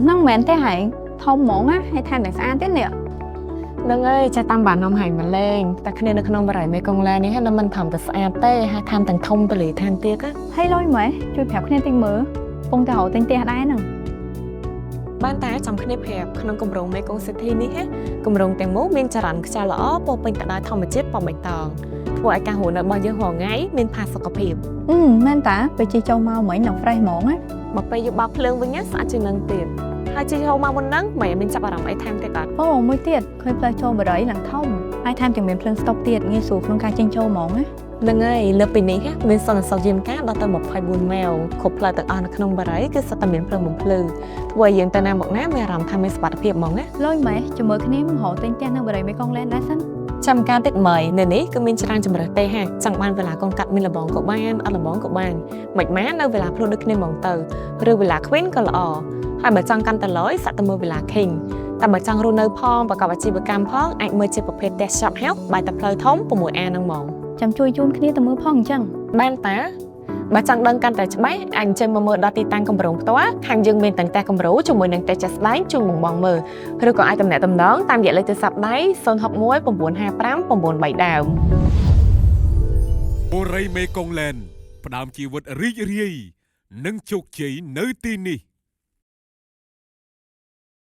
năng mến thế hãy thông món á hay than đằng xa thế nè nâng ơi cha tam bản ông hành mà lên ta khné được không phải mấy con la này hay là mình thầm từ xa tê hay tham tầng thông từ lì than tiếc á hay lôi mấy chui phèo khné tinh mớ phong tàu tinh tè đái nè ban tá trong khné phèo không cùng rồng mấy con sẽ thi ní hết cùng rồng tèng mốt miên chả rắn cha lõ bộ bình cả đái thông mà chết bằng bạch tòng thua ai ca hồ nợ bao nhiêu hồ ngáy miên pha sọc hiệp men tả về chi châu mau mấy nọc phrai món á mà bây giờ bọc lương với nhát xã chỉ nâng tiền hai chi châu mau muốn nắng mày mình chắp vào lòng ấy tham tiếc cả ô mới tiệt khơi plei châu bờ đấy lằng thông ai tham chẳng miền plei stop tiệt nghe sụpក្នុងការចិញ្ចោមហ្មងណានឹងហើយលើពីនេះមានសន្និសីទយាមការដល់ទៅ24ម៉ោងគ្រប់ផ្លូវទាំងអស់នៅក្នុងបារីគឺសុទ្ធតែមានភ្លើងបំភ្លឺធ្វើឲ្យយើងទៅណាមកណាមានអារម្មណ៍ថាមានសុវត្ថិភាពហ្មងណាលុយម៉េះជាមួយគ្នាមករកទិញផ្ទះនៅបារីមេកុងឡែនដែរសិនចាំការទឹកម៉ៃនៅនេះគឺមានច្រើនជំរើសទេហាចង់បានវេលាកូនកាត់មានលបងក៏បានអត់លបងក៏បានមិនម៉ានៅវេលាព្រោះដូចគ្នាហ្មងទៅឬវេលា Queen ក៏ល្អហើយបើចង់កាន់តែលយសាក់ទៅមើលវេលា King តែបើចង់រស់នៅផងប្រកបអាជីវកម្មផងអាចមើលជាប្រភេទ Test Shop House បាយតែផ្លូវធំ 6A ហ្នឹងហ្មងចាំជួយជូនគ្នាទៅមើលផងអញ្ចឹងបានតាបើចង់ដឹងកាន់តែច្បាស់អាចអញ្ជើញមកមើលដល់ទីតាំងគម្រោងផ្ទាល់ខាងយើងមានទាំងផ្ទះគម្រោងជាមួយនឹងផ្ទះចាស់ស្ដែងជូនបងបងមើលឬក៏អាចតំណែងតំណងតាមរយៈលេខទូរស័ព្ទដៃ061 955 93ដើមបូរីមេកុងឡែនផ្ដើមជីវិតរីករាយនិងជោគជ័យនៅទីនេះ